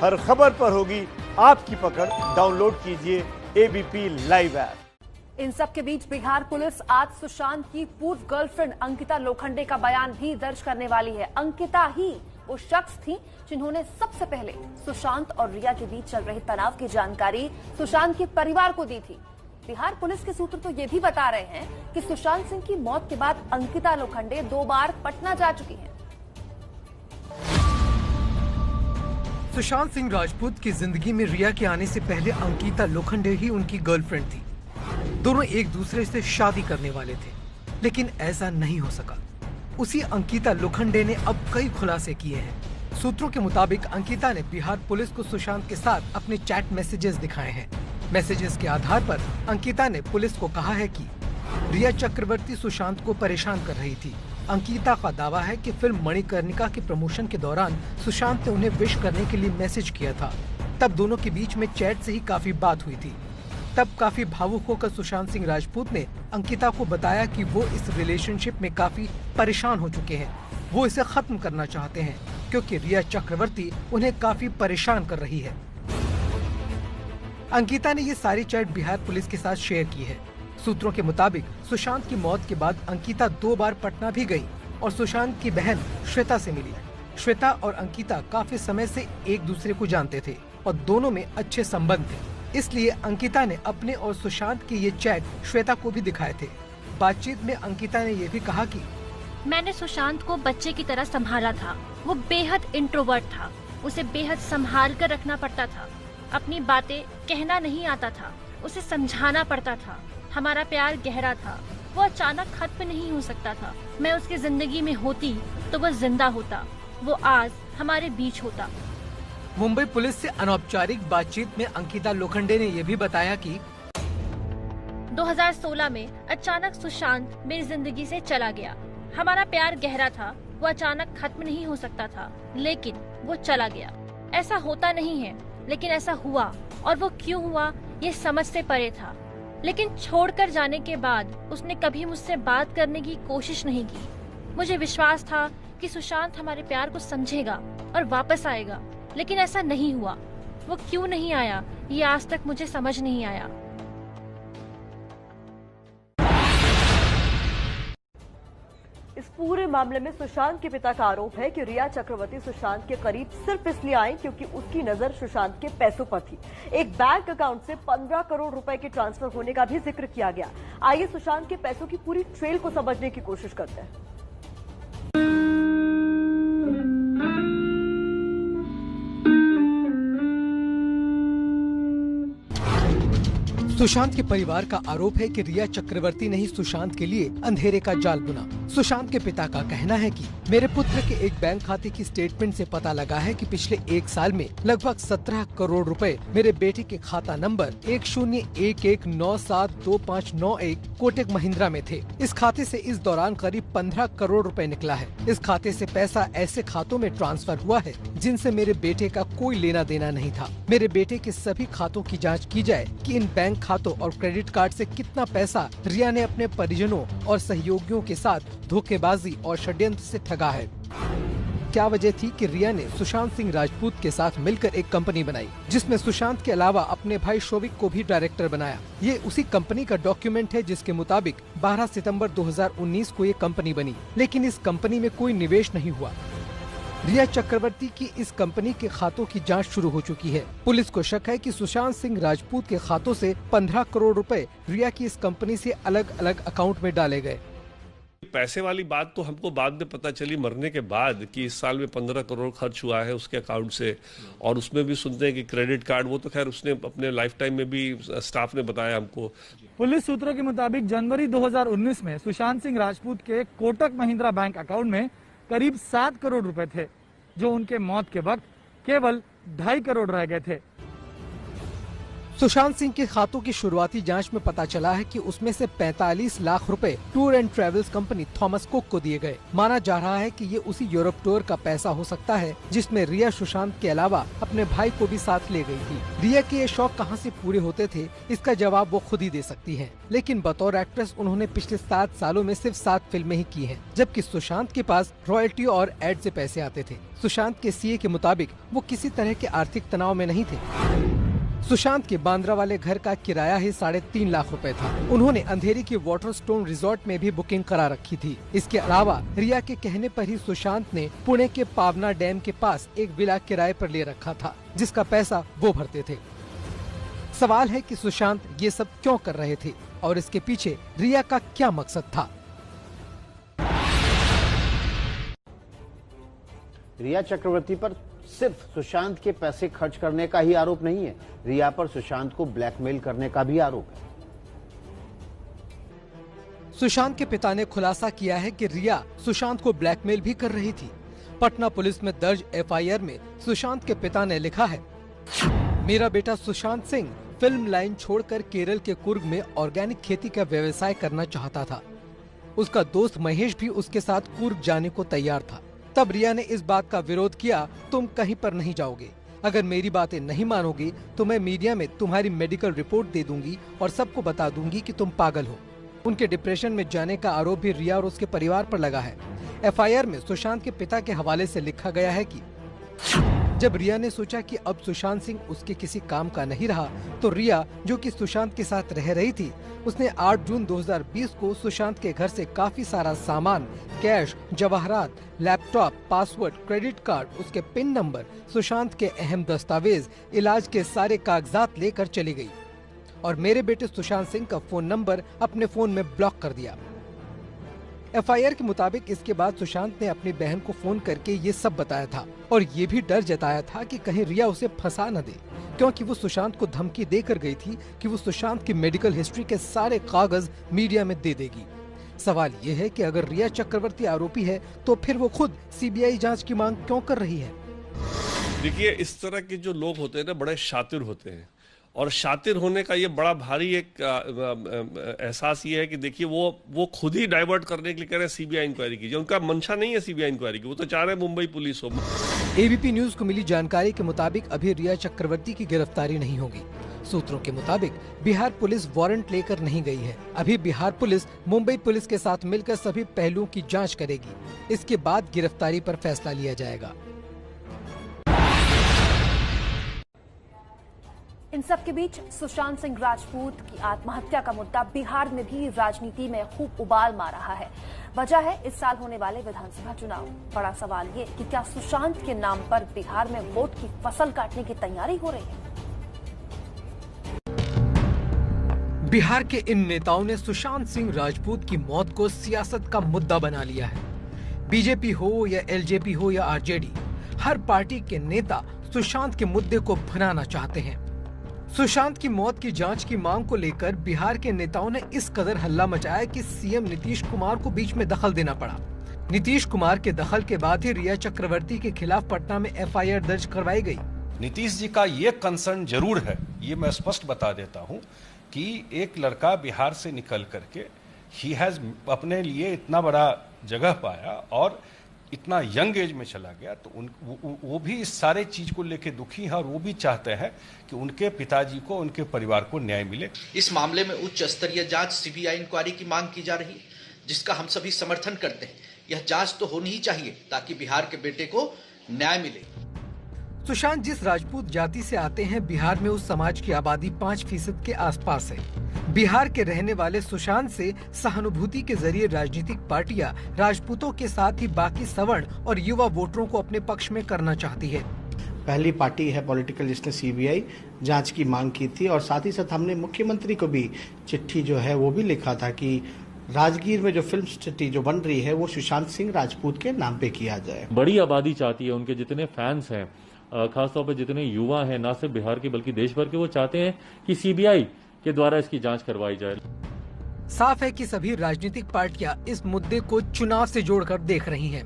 हर खबर पर होगी आपकी पकड़। डाउनलोड कीजिए एबीपी लाइव ऐप। इन सब के बीच बिहार पुलिस आज सुशांत की पूर्व गर्लफ्रेंड अंकिता लोखंडे का बयान भी दर्ज करने वाली है। अंकिता ही वो शख्स थी जिन्होंने सबसे पहले सुशांत और रिया के बीच चल रहे तनाव की जानकारी सुशांत के परिवार को दी थी। बिहार पुलिस के सूत्र तो ये भी बता रहे हैं कि सुशांत सिंह की मौत के बाद अंकिता लोखंडे 2 बार पटना जा चुकी हैं। सुशांत सिंह राजपूत की जिंदगी में रिया के आने से पहले अंकिता लोखंडे ही उनकी गर्लफ्रेंड थी। दोनों एक दूसरे से शादी करने वाले थे, लेकिन ऐसा नहीं हो सका। उसी अंकिता लोखंडे ने अब कई खुलासे किए हैं। सूत्रों के मुताबिक अंकिता ने बिहार पुलिस को सुशांत के साथ अपने चैट मैसेजेस दिखाए हैं। मैसेजेस के आधार पर अंकिता ने पुलिस को कहा है कि रिया चक्रवर्ती सुशांत को परेशान कर रही थी। अंकिता का दावा है कि फिल्म मणिकर्णिका के प्रमोशन के दौरान सुशांत ने उन्हें विश करने के लिए मैसेज किया था। तब दोनों के बीच में चैट से ही काफी बात हुई थी। तब काफी भावुक होकर सुशांत सिंह राजपूत ने अंकिता को बताया कि वो इस रिलेशनशिप में काफी परेशान हो चुके हैं। वो इसे खत्म करना चाहते हैं क्योंकि रिया चक्रवर्ती उन्हें काफी परेशान कर रही है। अंकिता ने ये सारी चैट बिहार पुलिस के साथ शेयर की है। सूत्रों के मुताबिक सुशांत की मौत के बाद अंकिता 2 बार पटना भी गई और सुशांत की बहन श्वेता से मिली। श्वेता और अंकिता काफी समय से एक दूसरे को जानते थे और दोनों में अच्छे संबंध थे। इसलिए अंकिता ने अपने और सुशांत के ये चैट श्वेता को भी दिखाए थे। बातचीत में अंकिता ने ये भी कहा कि मैंने सुशांत को बच्चे की तरह संभाला था। वो बेहद इंट्रोवर्ट था, उसे बेहद संभाल कर रखना पड़ता था। अपनी बातें कहना नहीं आता था, उसे समझाना पड़ता था। हमारा प्यार गहरा था, वो अचानक खत्म नहीं हो सकता था। मैं उसकी जिंदगी में होती तो वो जिंदा होता, वो आज हमारे बीच होता। मुंबई पुलिस से अनौपचारिक बातचीत में अंकिता लोखंडे ने यह भी बताया कि 2016 में अचानक सुशांत मेरी जिंदगी से चला गया। हमारा प्यार गहरा था, वो अचानक खत्म नहीं हो सकता था, लेकिन वो चला गया। ऐसा होता नहीं है, लेकिन ऐसा हुआ, और वो क्यों हुआ ये समझ से परे था। लेकिन छोड़कर जाने के बाद उसने कभी मुझसे बात करने की कोशिश नहीं की। मुझे विश्वास था कि सुशांत हमारे प्यार को समझेगा और वापस आएगा, लेकिन ऐसा नहीं हुआ। वो क्यों नहीं आया ये आज तक मुझे समझ नहीं आया। इस पूरे मामले में सुशांत के पिता का आरोप है कि रिया चक्रवर्ती सुशांत के करीब सिर्फ इसलिए आई क्योंकि उसकी नजर सुशांत के पैसों पर थी। एक बैंक अकाउंट से 15 करोड़ रुपए के ट्रांसफर होने का भी जिक्र किया गया। आइए सुशांत के पैसों की पूरी ट्रेल को समझने की कोशिश करते हैं। सुशांत के परिवार का आरोप है कि रिया चक्रवर्ती ने ही सुशांत के लिए अंधेरे का जाल बुना। सुशांत के पिता का कहना है कि मेरे पुत्र के एक बैंक खाते की स्टेटमेंट से पता लगा है कि पिछले 1 साल में लगभग 17 करोड़ रुपए मेरे बेटे के खाता नंबर 1011972591 कोटक महिंद्रा में थे। इस खाते से इस दौरान करीब 15 करोड़ रुपए निकला है। इस खाते से पैसा ऐसे खातों में ट्रांसफर हुआ है जिनसे मेरे बेटे का कोई लेना देना नहीं था। मेरे बेटे के सभी खातों की जाँच की जाए कि इन बैंक खातों और क्रेडिट कार्ड से कितना पैसा रिया ने अपने परिजनों और सहयोगियों के साथ धोखेबाजी और षड्यंत्र से ठगा है। क्या वजह थी कि रिया ने सुशांत सिंह राजपूत के साथ मिलकर एक कंपनी बनाई जिसमें सुशांत के अलावा अपने भाई शोविक को भी डायरेक्टर बनाया। ये उसी कंपनी का डॉक्यूमेंट है जिसके मुताबिक 12 सितंबर 2019 को ये कंपनी बनी, लेकिन इस कंपनी में कोई निवेश नहीं हुआ। रिया चक्रवर्ती की इस कंपनी के खातों की जांच शुरू हो चुकी है। पुलिस को शक है कि सुशांत सिंह राजपूत के खातों से 15 करोड़ रुपए रिया की इस कंपनी से अलग अलग अकाउंट में डाले गए। पैसे वाली बात तो हमको बाद में पता चली मरने के बाद कि इस साल में 15 करोड़ खर्च हुआ है उसके अकाउंट से, और उसमें भी सुनते हैं कि क्रेडिट कार्ड, वो तो खैर उसने अपने लाइफ टाइम में भी स्टाफ ने बताया हमको। पुलिस सूत्रों के मुताबिक जनवरी 2019 में सुशांत सिंह राजपूत के कोटक महिंद्रा बैंक अकाउंट में करीब 7 करोड़ रुपए थे, जो उनके मौत के वक्त केवल 2.5 करोड़ रह गए थे। सुशांत सिंह के खातों की शुरुआती जांच में पता चला है कि उसमें से 45 लाख रुपए tour and travels company Thomas cook को दिए गए। माना जा रहा है कि ये उसी यूरोप टूर का पैसा हो सकता है जिसमें रिया सुशांत के अलावा अपने भाई को भी साथ ले गई थी। रिया के ये शौक कहां से पूरे होते थे, इसका जवाब वो खुद ही दे सकती है। लेकिन बतौर एक्ट्रेस उन्होंने पिछले 7 सालों में सिर्फ 7 फिल्में ही की हैं, जबकि सुशांत के पास रॉयल्टी और एड से पैसे आते थे। सुशांत के सीए के मुताबिक वो किसी तरह के आर्थिक तनाव में नहीं थे। सुशांत के बांद्रा वाले घर का किराया ही 3.5 लाख रुपए था। उन्होंने अंधेरी के वाटरस्टोन रिजॉर्ट में भी बुकिंग करा रखी थी। इसके अलावा रिया के कहने पर ही सुशांत ने पुणे के पावना डैम के पास एक विला किराए पर ले रखा था, जिसका पैसा वो भरते थे। सवाल है कि सुशांत ये सब क्यों कर रहे थे और इसके पीछे रिया का क्या मकसद था। रिया चक्रवर्ती पर सिर्फ सुशांत के पैसे खर्च करने का ही आरोप नहीं है, रिया पर सुशांत को ब्लैकमेल करने का भी आरोप है। सुशांत के पिता ने खुलासा किया है कि रिया सुशांत को ब्लैकमेल भी कर रही थी। पटना पुलिस में दर्ज एफआईआर में सुशांत के पिता ने लिखा है, मेरा बेटा सुशांत सिंह फिल्म लाइन छोड़कर केरल के कुर्ग में ऑर्गेनिक खेती का व्यवसाय करना चाहता था। उसका दोस्त महेश भी उसके साथ कुर्ग जाने को तैयार था। तब रिया ने इस बात का विरोध किया, तुम कहीं पर नहीं जाओगे, अगर मेरी बातें नहीं मानोगे तो मैं मीडिया में तुम्हारी मेडिकल रिपोर्ट दे दूंगी और सबको बता दूंगी कि तुम पागल हो। उनके डिप्रेशन में जाने का आरोप भी रिया और उसके परिवार पर लगा है। एफआईआर में सुशांत के पिता के हवाले से लिखा गया है कि जब रिया ने सोचा कि अब सुशांत सिंह उसके किसी काम का नहीं रहा, तो रिया जो कि सुशांत के साथ रह रही थी, उसने 8 जून 2020 को सुशांत के घर से काफी सारा सामान, कैश, जवाहरात, लैपटॉप, पासवर्ड, क्रेडिट कार्ड, उसके पिन नंबर, सुशांत के अहम दस्तावेज, इलाज के सारे कागजात लेकर चली गई और मेरे बेटे सुशांत सिंह का फोन नंबर अपने फोन में ब्लॉक कर दिया। एफआईआर के मुताबिक इसके बाद सुशांत ने अपनी बहन को फोन करके ये सब बताया था और ये भी डर जताया था कि कहीं रिया उसे फंसा न दे, क्योंकि वो सुशांत को धमकी देकर गई थी कि वो सुशांत की मेडिकल हिस्ट्री के सारे कागज मीडिया में दे देगी। सवाल ये है कि अगर रिया चक्रवर्ती आरोपी है तो फिर वो खुद सीबीआई जांच की मांग क्यों कर रही है। देखिए, इस तरह के जो लोग होते हैं ना, बड़े शातिर होते हैं और शातिर होने का ये बड़ा भारी एक एहसास ये है कि देखिए वो खुद ही डाइवर्ट करने के लिए कह रहे हैं सीबीआई इंक्वायरी कीजिए। उनका मंशा नहीं है सीबीआई इंक्वायरी की, वो तो चाह रहे हैं मुंबई पुलिस हो। एबीपी न्यूज को मिली जानकारी के मुताबिक अभी रिया चक्रवर्ती की गिरफ्तारी नहीं होगी। सूत्रों के मुताबिक बिहार पुलिस वारंट लेकर नहीं गई है। अभी बिहार पुलिस मुंबई पुलिस के साथ मिलकर सभी पहलुओं की जांच करेगी। इसके बाद गिरफ्तारी पर फैसला लिया जाएगा। इन सब के बीच सुशांत सिंह राजपूत की आत्महत्या का मुद्दा बिहार में भी राजनीति में खूब उबाल मार रहा है। वजह है इस साल होने वाले विधानसभा चुनाव। बड़ा सवाल ये कि क्या सुशांत के नाम पर बिहार में वोट की फसल काटने की तैयारी हो रही है। बिहार के इन नेताओं ने सुशांत सिंह राजपूत की मौत को सियासत का मुद्दा बना लिया है। बीजेपी हो या एलजेपी हो या आरजेडी, हर पार्टी के नेता सुशांत के मुद्दे को भुनाना चाहते हैं। सुशांत की मौत की जांच की मांग को लेकर बिहार के नेताओं ने इस कदर हल्ला मचाया कि सीएम नीतीश कुमार को बीच में दखल देना पड़ा। नीतीश कुमार के दखल के बाद ही रिया चक्रवर्ती के खिलाफ पटना में एफआईआर दर्ज करवाई गई। नीतीश जी का ये कंसर्न जरूर है, ये मैं स्पष्ट बता देता हूँ कि एक लड़का बिहार से निकल करके ही हैज अपने लिए इतना बड़ा जगह पाया और इतना यंग एज में चला गया, तो वो भी इस सारे चीज को लेके दुखी है और वो भी चाहते हैं कि उनके पिताजी को, उनके परिवार को न्याय मिले। इस मामले में उच्च स्तरीय जांच सीबीआई इंक्वायरी की मांग की जा रही है, जिसका हम सभी समर्थन करते हैं। यह जांच तो होनी ही चाहिए ताकि बिहार के बेटे को न्याय मिले। सुशांत जिस राजपूत जाति से आते हैं, बिहार में उस समाज की आबादी 5% के आसपास है। बिहार के रहने वाले सुशांत से सहानुभूति के जरिए राजनीतिक पार्टियां राजपूतों के साथ ही बाकी सवर्ण और युवा वोटरों को अपने पक्ष में करना चाहती है। पहली पार्टी है पॉलिटिकल जिसने सीबीआई जांच की मांग की थी और साथ ही साथ हमने मुख्यमंत्री को भी चिट्ठी जो है वो भी लिखा था कि राजगीर में जो फिल्म सिटी जो बन रही है वो सुशांत सिंह राजपूत के नाम पे किया जाए। बड़ी आबादी चाहती है, उनके जितने फैंस हैं, खासतौर पर जितने युवा हैं, ना सिर्फ बिहार के बल्कि देश भर के, वो चाहते हैं कि सीबीआई के द्वारा इसकी जांच करवाई जाए। साफ है कि सभी राजनीतिक पार्टियां इस मुद्दे को चुनाव से जोड़कर देख रही हैं।